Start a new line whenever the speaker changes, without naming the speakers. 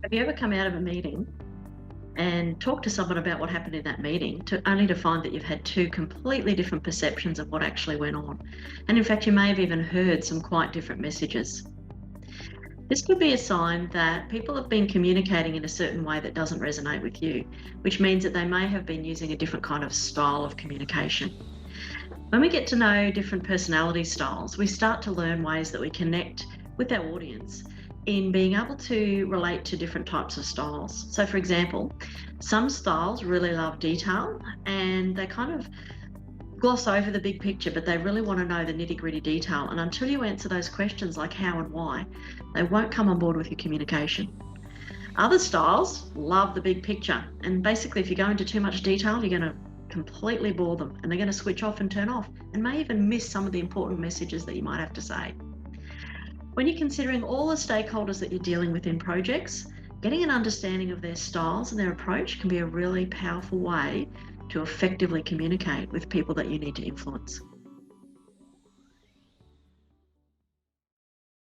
Have you ever come out of a meeting and talked to someone about what happened in that meeting only to find that you've had two completely different perceptions of what actually went on? And in fact, you may have even heard some quite different messages. This could be a sign that people have been communicating in a certain way that doesn't resonate with you, which means that they may have been using a different kind of style of communication. When we get to know different personality styles, we start to learn ways that we connect with our audience in being able to relate to different types of styles. So, for example, some styles really love detail and they kind of gloss over the big picture, but they really want to know the nitty-gritty detail. And until you answer those questions like how and why, they won't come on board with your communication. Other styles love the big picture. And basically, if you go into too much detail, you're going to completely bore them and they're going to switch off and turn off and may even miss some of the important messages that you might have to say. When you're considering all the stakeholders that you're dealing with in projects, getting an understanding of their styles and their approach can be a really powerful way to effectively communicate with people that you need to influence.